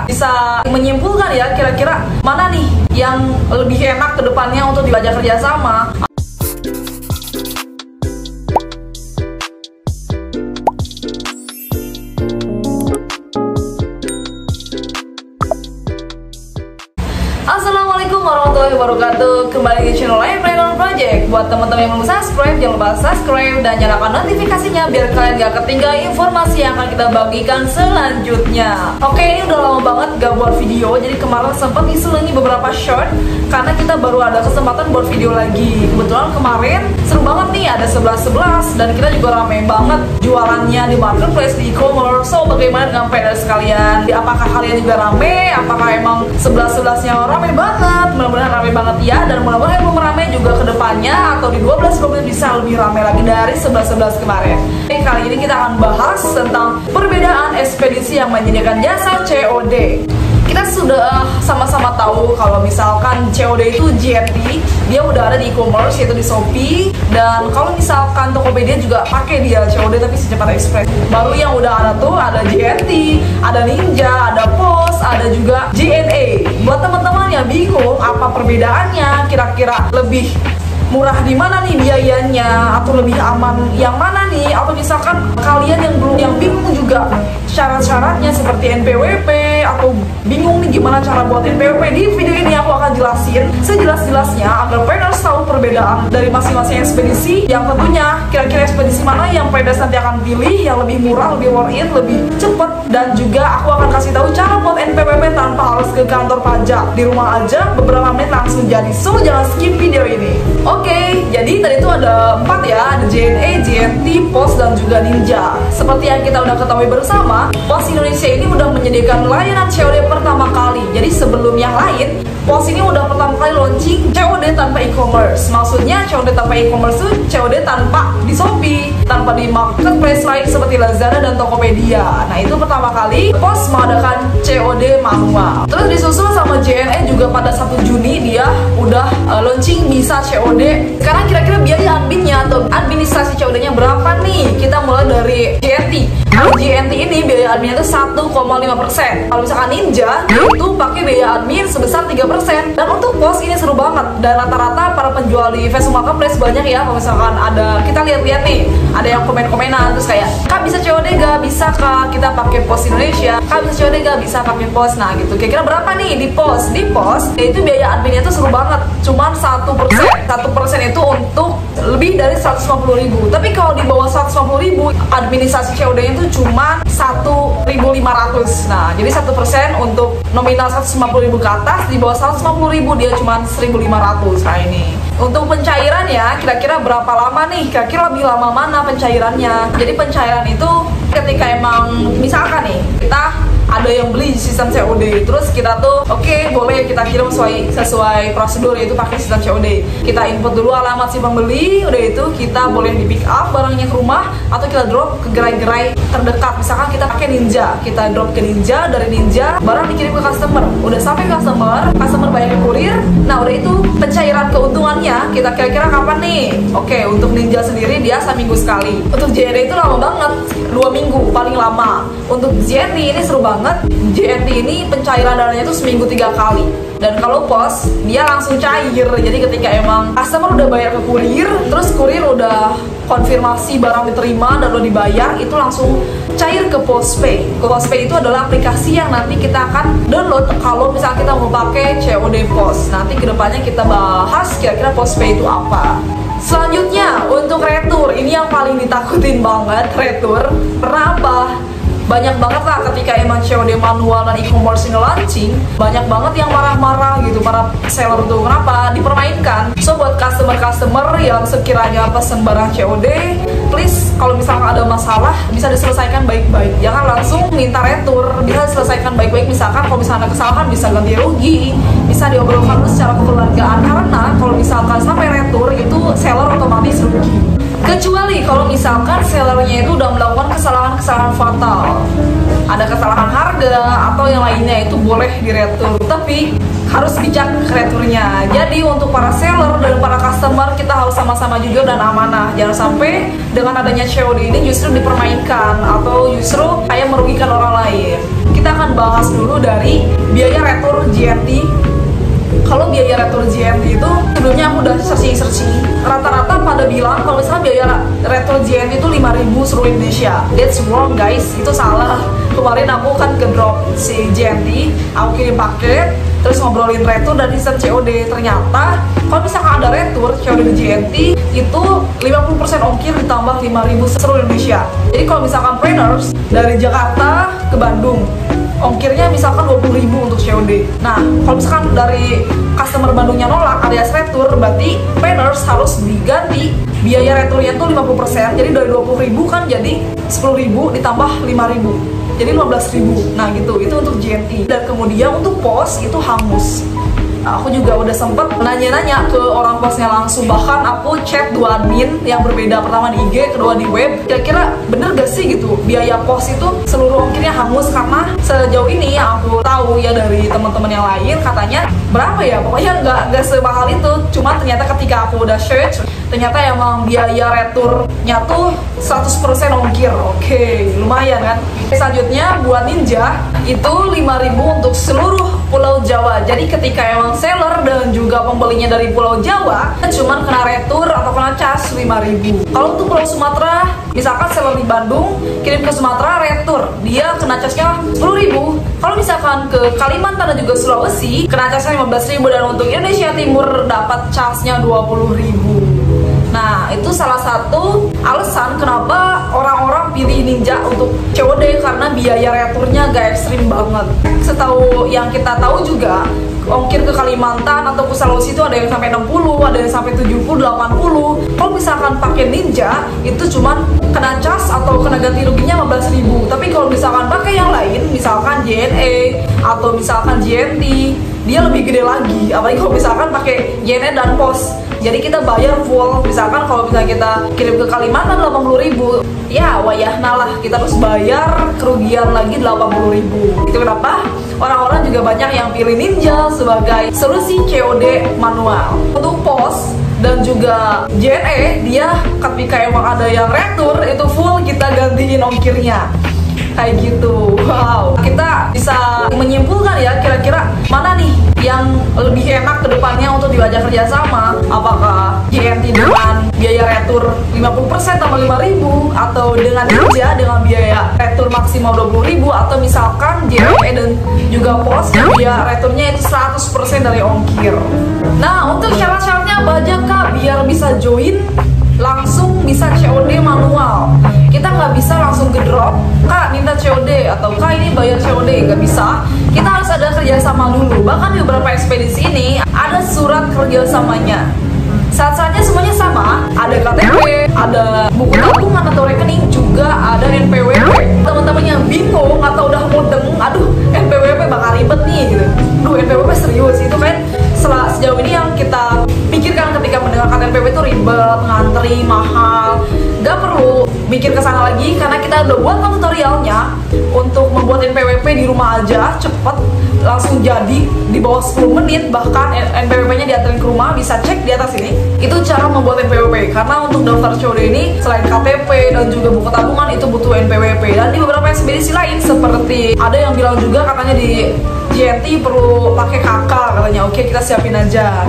bisa menyimpulkan ya kira-kira mana nih yang lebih enak ke depannya untuk diajak kerjasama. Assalamualaikum warahmatullahi wabarakatuh. Kembali di channel Entrepreneur Project. Buat teman-teman yang belum subscribe, jangan lupa subscribe dan nyalakan notifikasinya biar kalian gak ketinggalan informasi yang akan kita bagikan selanjutnya. Oke, ini udah lama banget gak buat video, jadi kemarin sempat diselingi beberapa short karena kita baru ada kesempatan buat video lagi. Kebetulan kemarin seru banget nih, ada 11-11 dan kita juga rame banget jualannya di marketplace, di e-commerce. So bagaimana dengan pedal sekalian? Apakah kalian juga rame? Apakah emang 11-11 nya rame banget? Mudah-mudahan rame banget ya, dan mudah-mudahan belum rame juga ke depannya atau di 12-12 bisa lebih rame lagi dari 11-11 kemarin. Oke, kali ini kita akan bahas tentang perbedaan ekspedisi yang menyediakan jasa COD. Kita sudah sama-sama tahu kalau misalkan COD itu JNT, dia udah ada di e-commerce yaitu di Shopee, dan kalau misalkan Tokopedia juga pakai dia COD tapi secepat express. Baru yang udah ada tuh ada JNT, ada Ninja, ada POS, ada juga JNE. Buat teman-teman yang bingung apa perbedaannya, kira-kira lebih murah di mana nih biayanya, atau lebih aman yang mana nih, atau misalkan kalian yang bingung juga syarat-syaratnya seperti NPWP atau bingung nih gimana cara buat NPWP, di video ini aku akan jelasin sejelas-jelasnya agar Peders tahu perbedaan dari masing-masing ekspedisi, yang tentunya kira-kira ekspedisi mana yang Peders nanti akan pilih yang lebih murah, lebih worth it, lebih cepet, dan juga aku akan kasih tahu cara buat NPWP tanpa harus ke kantor pajak, di rumah aja beberapa menit langsung jadi. So jangan skip video ini. Oke, jadi tadi itu ada 4 ya, ada JNE, JNT, POS, dan juga Ninja. Seperti yang kita udah ketahui bersama, POS Indonesia ini udah menyediakan layanan COD pertama kali. Jadi sebelum yang lain, POS ini udah pertama kali launching COD tanpa e-commerce. Maksudnya COD tanpa e-commerce itu COD tanpa di Shopee, tanpa di marketplace lain seperti Lazada dan Tokopedia. Nah, itu pertama kali POS mengadakan COD manual. Terus disusul sama JNE juga pada 1 Juni dia udah launching bisa COD. Sekarang kira-kira biaya adminnya atau administrasi COD-nya berapa nih? Kita mulai dari JNT. JNT ini biaya adminnya itu 1,5%. Kalau misalkan Ninja itu pakai biaya admin sebesar 3%. Dan untuk POS ini seru banget. Dan rata-rata para penjual di Facebook Marketplace banyak ya. Kalau misalkan ada, kita lihat-lihat nih, ada yang komen-komenan terus kayak, "Kak bisa COD gak? Bisa Kak kita pakai POS Indonesia? Kak bisa COD gak? Bisa pakai POS." Nah gitu. Kira-kira berapa nih di POS? Di POS itu biaya adminnya itu seru banget. Cuman 1%. 1% itu untuk lebih dari 150.000. Tapi kalau di bawah 150.000, administrasi COD-nya itu cuma 1.500. Nah, jadi 1% untuk nominal 150.000 ke atas, di bawah 150.000 dia cuma 1.500. Nah ini. Untuk pencairan ya, kira-kira berapa lama nih? Kira-kira lebih lama mana pencairannya? Jadi pencairan itu ketika emang misalkan nih, kita ada yang beli sistem COD, terus kita tuh oke, boleh kita kirim sesuai prosedur, yaitu pakai sistem COD. Kita input dulu alamat si pembeli, udah itu kita boleh di pick up barangnya ke rumah atau kita drop ke gerai-gerai terdekat. Misalkan kita pakai Ninja, kita drop ke Ninja, dari Ninja barang dikirim ke customer, udah sampai customer bayar ke kurir. Nah udah itu pencairan keuntungannya kita kira-kira kapan nih? Oke, untuk Ninja sendiri dia seminggu sekali. Untuk JNT itu lama banget, 2 minggu paling lama. Untuk JNT ini seru banget. JNT ini pencairan dananya itu seminggu 3 kali. Dan kalau POS dia langsung cair. Jadi ketika emang customer udah bayar ke kurir, terus kurir udah konfirmasi barang diterima dan udah dibayar, itu langsung cair ke POSPay. POSPay itu adalah aplikasi yang nanti kita akan download kalau misalnya kita mau pakai COD POS. Nanti kedepannya kita bahas kira-kira POSPay itu apa. Selanjutnya untuk retur, ini yang paling ditakutin banget, retur. Kenapa? Banyak banget lah ketika emang COD manual dan e-commerce ini launching, banyak banget yang marah-marah gitu, para seller tuh kenapa dipermainkan. So buat customer-customer yang sekiranya pesen barang COD, please kalau misalkan ada masalah bisa diselesaikan baik-baik, jangan langsung minta retur, bisa diselesaikan baik-baik. Misalkan kalau misalkan ada kesalahan bisa ganti rugi, bisa diobrolkan secara kekeluargaan, karena kalau misalkan sampai retur itu seller otomatis rugi. Kecuali kalau misalkan sellernya itu udah melakukan kesalahan-kesalahan fatal, ada kesalahan harga atau yang lainnya, itu boleh diretur, tapi harus bijak returnya. Jadi untuk para seller dan para customer kita harus sama-sama jujur dan amanah. Jangan sampai dengan adanya COD ini justru dipermainkan atau justru kayak merugikan orang lain. Kita kita akan bahas dulu dari biaya retur JNT. Kalau biaya retur JNT itu sebelumnya aku udah searching, rata-rata pada bilang kalau misalnya biaya retur JNT itu 5.000 seluruh Indonesia. That's wrong guys, itu salah. Kemarin aku kan ke drop si JNT, aku kirim paket, terus ngobrolin retur dan sistem COD. Ternyata kalau misalkan ada retur COD di JNT itu 50% ongkir ditambah 5.000 seluruh Indonesia. Jadi kalau misalkan planners dari Jakarta ke Bandung, ongkirnya misalkan 20.000 untuk COD. Nah, kalau misalkan dari customer Bandungnya nolak alias retur, berarti planners harus diganti biaya returnya tuh 50%. Jadi dari 20.000 kan jadi 10.000 ditambah 5.000. Jadi 15.000. Nah gitu, itu untuk JNT. Dan kemudian untuk pos itu hangus. Nah, aku juga udah sempet nanya-nanya ke orang posnya langsung. Bahkan aku chat 2 admin yang berbeda, pertama di IG, kedua di web. Kira-kira bener gak sih gitu biaya pos itu seluruh ongkirnya hangus? Karena sejauh ini yang aku tahu ya dari teman-teman yang lain katanya berapa ya, pokoknya nggak semahal itu. Cuma ternyata ketika aku udah search, ternyata emang biaya returnya tuh 100% ongkir. Oke, lumayan kan. Selanjutnya buat Ninja itu 5.000 untuk seluruh Pulau Jawa. Jadi ketika emang seller dan juga pembelinya dari Pulau Jawa cuman kena retur atau kena cas 5.000. Kalau untuk Pulau Sumatera, misalkan seller di Bandung kirim ke Sumatera retur, dia kena casnya 10.000. Kalau misalkan ke Kalimantan dan juga Sulawesi kena casnya 15.000, dan untuk Indonesia Timur dapat casnya 20.000. Nah, itu salah satu alasan kenapa orang-orang pilih Ninja untuk COD, karena biaya returnya gak ekstrim banget. Setahu yang kita tahu juga, ongkir ke Kalimantan atau ke Sulawesi itu ada yang sampai 60, ada yang sampai 70, 80. Kalau misalkan pakai Ninja, itu cuman kena cas atau kena ganti ruginya 15.000. Tapi kalau misalkan pakai yang lain, misalkan JNE atau misalkan JNT, dia lebih gede lagi. Apalagi kalau misalkan pakai JNE dan pos. Jadi kita bayar full. Misalkan kalau misalnya kita kirim ke Kalimantan 80.000, ya wayahna lah, kita harus bayar kerugian lagi 80.000. Itu kenapa orang-orang juga banyak yang pilih Ninja sebagai solusi COD manual. Untuk pos dan juga JNE, dia ketika emang ada yang retur itu full kita gantiin ongkirnya. Kayak gitu. Wow, kita bisa menyimpulkan ya kira-kira mana nih yang lebih enak ke depannya untuk diajak kerjasama. Apakah JNT dengan biaya retur 50% tambah 5.000, atau dengan Ninja dengan biaya retur maksimal 20.000, atau misalkan JNE dan juga pos biaya returnya itu 100% dari ongkir. Nah, untuk syarat-syaratnya apa aja Kak biar bisa join langsung bisa COD manual? Kita nggak bisa langsung ke drop, Kak minta COD atau Kak ini bayar COD, nggak bisa. Kita harus ada kerjasama dulu. Bahkan di beberapa ekspedisi ini ada surat kerjasamanya. Syarat-syaratnya semuanya sama, ada KTP, ada buku tabungan atau rekening, juga ada NPWP. Teman-teman yang bingung atau udah mudeng, aduh NPWP bakal ribet nih gitu. Duh NPWP serius, itu kan sejauh ini yang kita pikirkan ketika mendengarkan NPWP itu ribet, ngantri, mahal. Gak perlu mikir ke sana lagi karena kita udah buat tutorialnya untuk membuat NPWP di rumah aja, cepet, langsung jadi di bawah 10 menit. Bahkan NPWP-nya diantarin ke rumah, bisa cek di atas ini. Itu cara membuat NPWP. Karena untuk daftar COD ini selain KTP dan juga buku tabungan itu butuh NPWP. Dan di beberapa ekspedisi lain seperti ada yang bilang juga katanya di JNT perlu pakai KK katanya. Oke, kita siapin aja.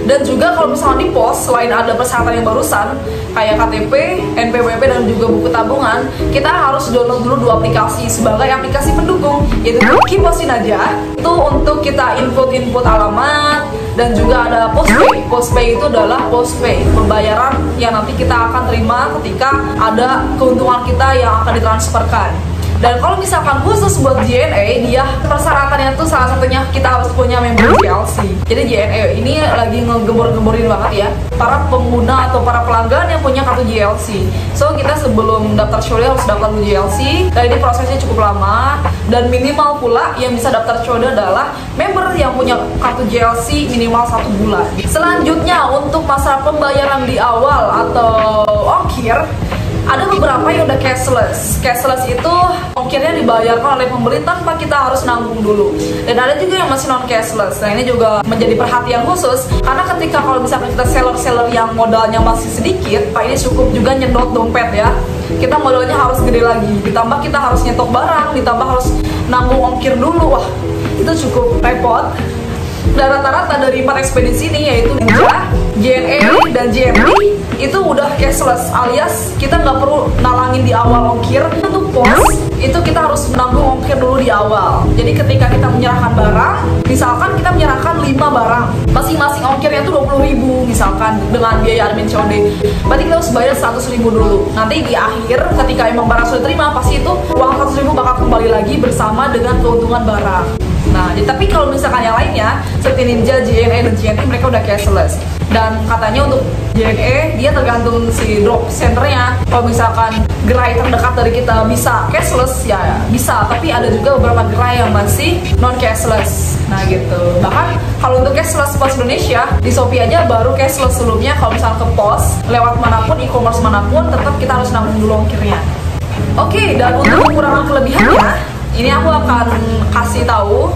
Dan juga kalau misalnya di pos, selain ada persyaratan yang barusan kayak KTP, NPWP dan juga buku tabungan, kita harus download dulu 2 aplikasi sebagai aplikasi pendukung, yaitu Kiposin aja. Itu untuk kita input alamat, dan juga ada postpay. Postpay itu adalah postpay, pembayaran yang nanti kita akan terima ketika ada keuntungan kita yang akan ditransferkan. Dan kalau misalkan khusus buat JNE, dia persyaratannya tuh salah satunya kita harus punya member JLC. Jadi JNE ini lagi ngegembor-gemborin banget ya para pengguna atau para pelanggan yang punya kartu JLC. So kita sebelum daftar COD harus daftar dulu JLC. Dan ini prosesnya cukup lama, dan minimal pula yang bisa daftar COD adalah member yang punya kartu JLC minimal 1 bulan. Selanjutnya untuk masa pembayaran di awal atau ongkir, Ada beberapa yang udah cashless. Cashless itu ongkirnya dibayarkan oleh pembeli tanpa kita harus nanggung dulu. Dan ada juga yang masih non cashless. Nah ini juga menjadi perhatian khusus karena ketika kalau misalkan kita seller-seller yang modalnya masih sedikit, Pak, ini cukup juga nyedot dompet ya. Kita modalnya harus gede lagi, ditambah kita harus nyetok barang, ditambah harus nanggung ongkir dulu. Wah, itu cukup repot. Dan rata-rata dari 4 ekspedisi ini yaitu Ninja, JNE, dan JNT itu udah cashless, alias kita nggak perlu nalangin di awal ongkir. Untuk pos itu kita harus menanggung ongkir dulu di awal. Jadi ketika kita menyerahkan barang, misalkan kita menyerahkan 5 barang, masing-masing ongkirnya itu 20.000 misalkan dengan biaya admin COD, berarti kita harus bayar 100.000 dulu. Nanti di akhir ketika emang barang sudah terima, pasti itu uang 100.000 bakal kembali lagi bersama dengan keuntungan barang. Nah, tapi kalau misalkan yang lainnya seperti Ninja, JNE, dan JNT mereka udah cashless. Dan katanya untuk JNE dia tergantung si drop centernya. Kalau misalkan gerai terdekat dari kita bisa cashless ya bisa, tapi ada juga beberapa gerai yang masih non cashless. Nah gitu. Bahkan kalau untuk cashless Pos Indonesia di Shopee aja baru cashless sebelumnya. Kalau misalkan ke pos lewat manapun, e-commerce manapun, tetap kita harus nanggung dulu ongkirnya. Oke, dan untuk kekurangan kelebihannya ini aku akan kasih tahu.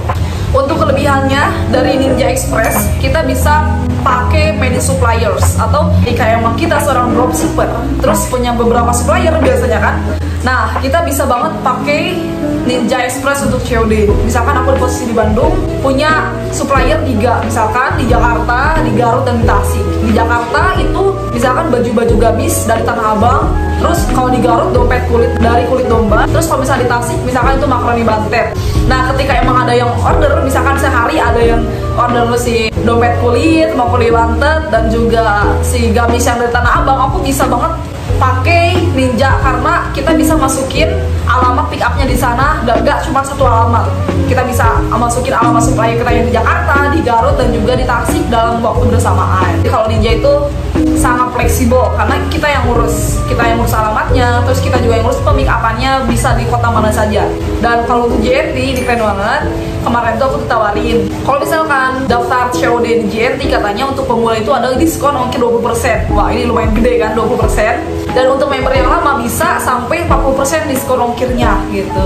Untuk kelebihannya dari Ninja Express, kita bisa pakai many suppliers, atau jika emang kita seorang dropshipper terus punya beberapa supplier biasanya kan. Nah, kita bisa banget pakai Ninja Express untuk COD. Misalkan aku di posisi di Bandung, punya supplier 3, misalkan di Jakarta, di Garut, dan di Tasik. Di Jakarta itu misalkan baju-baju gamis dari Tanah Abang, terus kalau di Garut dompet kulit dari kulit domba, terus kalau misalnya di Tasik misalkan itu makaroni bantet. Nah, ketika emang ada yang order, misalkan sehari ada yang order si dompet kulit, mau kulit bantet, dan juga si gamis yang dari Tanah Abang, aku bisa banget pakai Ninja karena kita bisa masukin alamat pick up-nya di sana, dan gak cuma satu alamat. Kita bisa masukin alamat supplier kita yang di Jakarta, di Garut, dan juga di Tasik dalam waktu bersamaan. Jadi kalau Ninja itu sangat fleksibel karena kita yang ngurus alamatnya, terus kita juga yang ngurus pick up-nya bisa di kota mana saja. Dan kalau untuk JNT ini keren banget. Kemarin tuh aku ditawarin kalau misalkan daftar COD di JNT, katanya untuk pemula itu ada diskon ongkir 20%. Wah, ini lumayan gede kan, 20%. Dan untuk member yang lama bisa sampai 40% diskon ongkirnya gitu.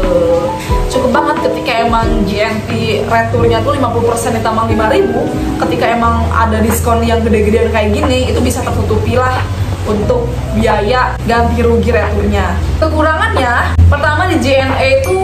Cukup banget ketika emang JNT returnya tuh 50% ditambah 5.000. Ketika emang ada diskon yang gede-gedean kayak gini, itu bisa tertutupi lah untuk biaya ganti rugi returnya. Kekurangannya, pertama di JNE itu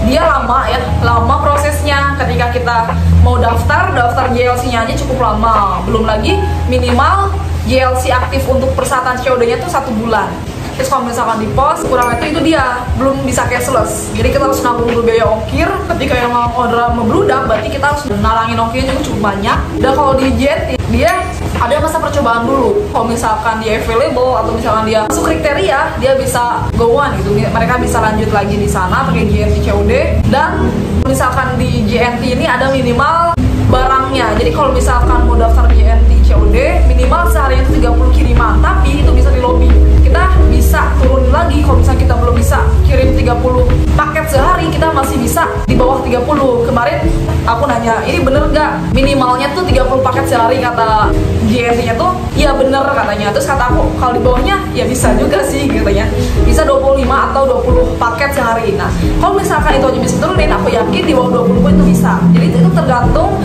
dia lama prosesnya. Ketika kita mau daftar JLC-nya aja cukup lama. Belum lagi minimal JLC aktif untuk persyaratan COD-nya tuh 1 bulan. Terus kalau misalkan di pos, kurangnya itu dia belum bisa cashless. Jadi kita harus nanggung dulu biaya ongkir. Ketika yang mau order membludak, berarti kita harus nalangin ongkirnya juga cukup banyak. Dan kalau di JNT, dia ada masa percobaan dulu. Kalau misalkan dia available atau misalkan dia masuk kriteria, dia bisa go on gitu. Mereka bisa lanjut lagi di sana pakai JNT COD. Dan misalkan di JNT ini ada minimal barangnya. Jadi kalau misalkan mau daftar JNT COD, minimal sehari itu 30 kiriman. Tapi itu bisa di lobby. Kita bisa turun lagi kalau misalnya kita belum bisa kirim 30 paket sehari, kita masih bisa di bawah 30. Kemarin aku nanya, ini bener nggak minimalnya tuh 30 paket sehari kata JNT-nya tuh? Iya bener katanya. Terus kata aku, kalau di bawahnya ya bisa juga sih katanya. Bisa 25 atau 20 paket sehari. Nah, kalau misalkan itu aja bisa turunin, aku yakin di bawah 20 pun itu bisa. Jadi itu tergantung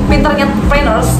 pinternya trainers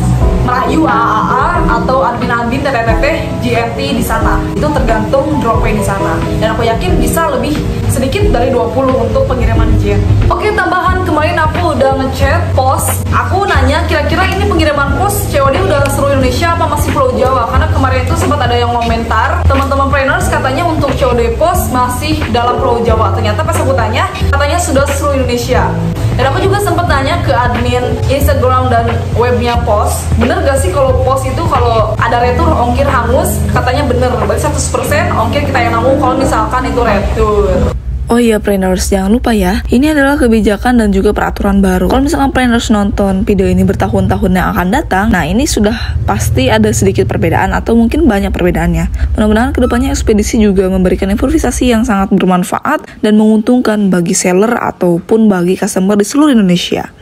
merayu AAA atau admin teteh JNT di sana. Itu tergantung dropnya di sana. Dan aku yakin bisa lebih sedikit dari 20 untuk pengiriman JNT. Oke, tambahan kemarin aku udah ngechat pos. Aku nanya kira-kira ini pengiriman pos COD udah seluruh Indonesia apa masih Pulau Jawa? Karena kemarin itu sempat ada yang komentar, teman-teman planners katanya untuk COD pos masih dalam Pulau Jawa. Ternyata pas aku tanya, katanya sudah seluruh Indonesia. Dan aku juga sempat nanya ke admin Instagram dan webnya pos, bener gak sih kalau pos itu kalau ada retur ongkir hangus? Katanya bener, berarti 100% ongkir kita yang nanggung kalau misalkan itu retur. Oh iya planners, jangan lupa ya, ini adalah kebijakan dan juga peraturan baru. Kalau misalkan planners nonton video ini bertahun-tahun yang akan datang, nah ini sudah pasti ada sedikit perbedaan atau mungkin banyak perbedaannya. Mudah-mudahan kedepannya ekspedisi juga memberikan informasi yang sangat bermanfaat dan menguntungkan bagi seller ataupun bagi customer di seluruh Indonesia.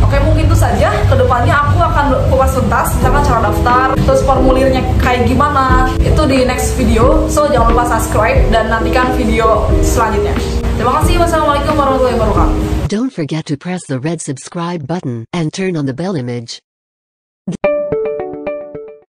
Oke, mungkin itu saja. Kedepannya aku akan kupas tuntas misalkan cara daftar, terus formulirnya kayak gimana, itu di next video. So jangan lupa subscribe dan nantikan video selanjutnya. Terima kasih. Wassalamualaikum warahmatullahi wabarakatuh. Don't forget to press the red subscribe button and turn on the bell image.